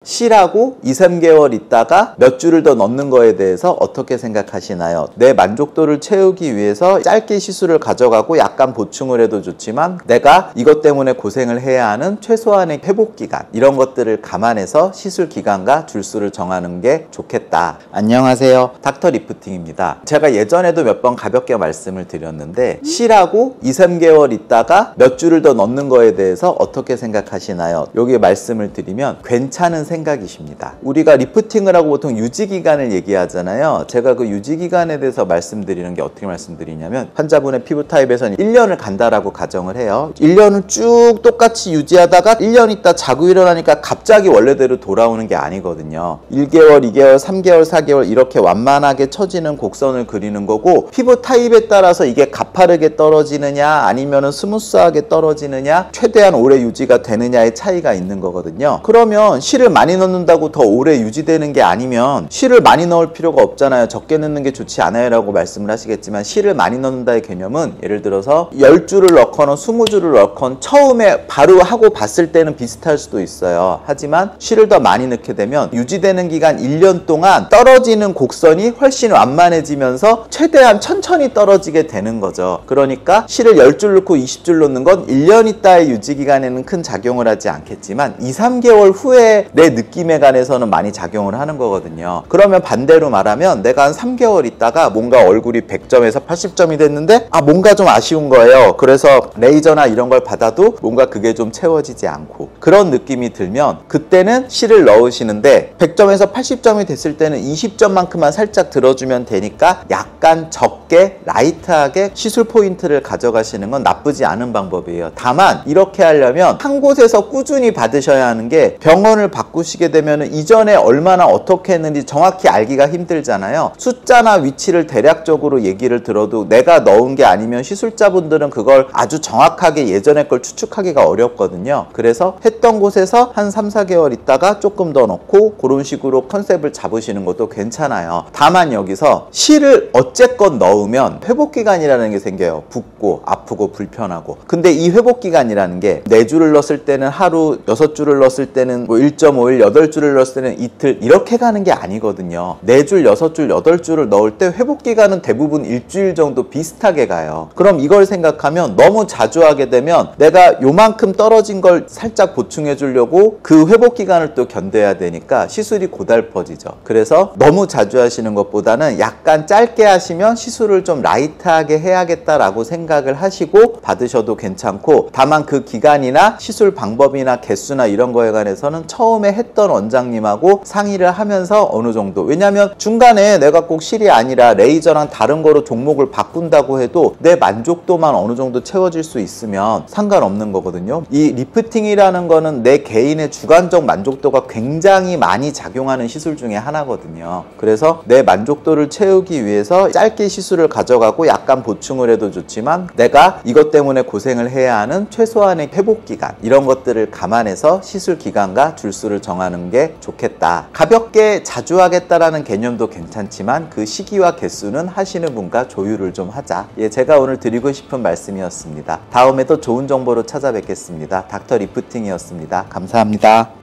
쉬라고 2, 3개월 있다가 몇 주를 더 넣는 거에 대해서 어떻게 생각하시나요? 내 만족도를 채우기 위해서 짧게 시술을 가져가고 약간 보충을 해도 좋지만 내가 이것 때문에 고생을 해야 하는 최소한의 회복기간, 이런 것들을 감안해서 시술 기간과 줄수를 정하는 게 좋겠다. 안녕하세요, 닥터 리프팅입니다. 제가 예전에도 몇 번 가볍게 말씀을 드렸는데 쉬라고 2, 3개월 있다가 몇 주를 더 넣는 거에 대해서 어떻게 생각하시나요? 여기에 말씀을 드리면 괜찮은 생각이십니다. 우리가 리프팅을 하고 보통 유지기간을 얘기하잖아요. 제가 그 유지기간에 대해서 말씀드리는 게 어떻게 말씀드리냐면, 환자분의 피부 타입에서는 1년을 간다라고 가정을 해요. 1년을 쭉 똑같이 유지하다가 1년 있다 자고 일어나니까 갑자기 원래대로 돌아오는 게 아니거든요. 1개월, 2개월, 3개월, 4개월 이렇게 완만하게 처지는 곡선을 그리는 거고, 피부 타입에 따라서 이게 가파르게 떨어지느냐 아니면은 스무스하게 떨어지느냐, 최대한 오래 유지가 되느냐의 차이가 있는 거거든요. 그러면 실을 많이 넣는다고 더 오래 유지되는 게 아니면 실을 많이 넣을 필요가 없잖아요. 적게 넣는 게 좋지 않아요 라고 말씀을 하시겠지만, 실을 많이 넣는다의 개념은 예를 들어서 10줄을 넣거나 20줄을 넣거나 처음에 바로 하고 봤을 때는 비슷할 수도 있어요. 하지만 실을 더 많이 넣게 되면 유지되는 기간 1년 동안 떨어지는 곡선이 훨씬 완만해지면서 최대한 천천히 떨어지게 되는 거죠. 그러니까 실을 10줄 넣고 20줄 넣는 건 1년 있다의 유지기간에는 큰 작용을 하지 않겠지만 2, 3개월 후에 내 느낌에 관해서는 많이 작용을 하는 거거든요. 그러면 반대로 말하면 내가 한 3개월 있다가 뭔가 얼굴이 100점에서 80점이 됐는데 뭔가 좀 아쉬운 거예요. 그래서 레이저나 이런 걸 받아도 뭔가 그게 좀 채워지지 않고 그런 느낌이 들면 그때는 실을 넣으시는데, 100점에서 80점이 됐을 때는 20점만큼만 살짝 들어주면 되니까 약간 적게 라이트하게 시술 포인트를 가져가시는 건 나쁘지 않은 방법이에요. 다만 이렇게 하려면 한 곳에서 꾸준히 받으셔야 하는 게, 병원을 바꾸시게 되면 이전에 얼마나 어떻게 했는지 정확히 알기가 힘들잖아요. 숫자나 위치를 대략적으로 얘기를 들어도 내가 넣은 게 아니면 시술자분들은 그걸 아주 정확하게 예전에 걸 추측하기가 어렵거든요. 그래서 했던 곳에서 한 3, 4개월 있다가 조금 더 넣고 그런 식으로 컨셉을 잡으시는 것도 괜찮아요. 다만 여기서 실을 어쨌건 넣으면 회복기간이라는 게 생겨요. 붓고 아프고 불편하고. 근데 이 회복기간이라는 게 4줄을 넣었을 때는 하루, 6줄을 넣었을 때는 1.5일, 8줄을 넣었을 때는 이틀, 이렇게 가는 게 아니거든요. 4줄, 6줄, 8줄을 넣을 때 회복기간은 대부분 일주일 정도 비슷하게 가요. 그럼 이걸 생각하면 너무 자주 하게 되면 내가 요만큼 떨어진 걸 살짝 보충해 주려고 그 회복기간을 또 견뎌야 되니까 시술이 고달퍼지죠. 그래서 너무 자주 하시는 것보다는 약간 짧게 하시면 시술을 좀 라이트하게 해야겠다라고 생각을 하시고 받으셔도 괜찮고, 다만 그 기간이나 시술 방법이나 개수나 이런 거에 관해서는 처음에 했던 원장님하고 상의를 하면서 어느 정도, 왜냐면 중간에 내가 꼭 실이 아니라 레이저랑 다른 거로 종목을 바꾼다고 해도 내 만족도만 어느 정도 채워질 수 있으면 상관없는 거거든요. 이 리프팅이라는 거는 내 개인의 주관적 만족도가 굉장히 많이 작용하는 시술 중에 하나거든요. 그래서 내 만족도를 채우기 위해서 짧게 시술을 가져가고 약간 보충을 해도 좋지만 내가 이것 때문에 고생을 해야 하는 최소한의 회복기간, 이런 것들을 감안해서 시술 기간과 줄수를 정하는 게 좋겠다. 가볍게 자주 하겠다라는 개념도 괜찮지만 그 시기와 개수는 하시는 분과 조율을 좀 하자. 제가 오늘 드리고 싶은 말씀이었습니다. 다음에 또 좋은 정보로 찾아뵙겠습니다. 닥터 리프팅이었습니다. 감사합니다.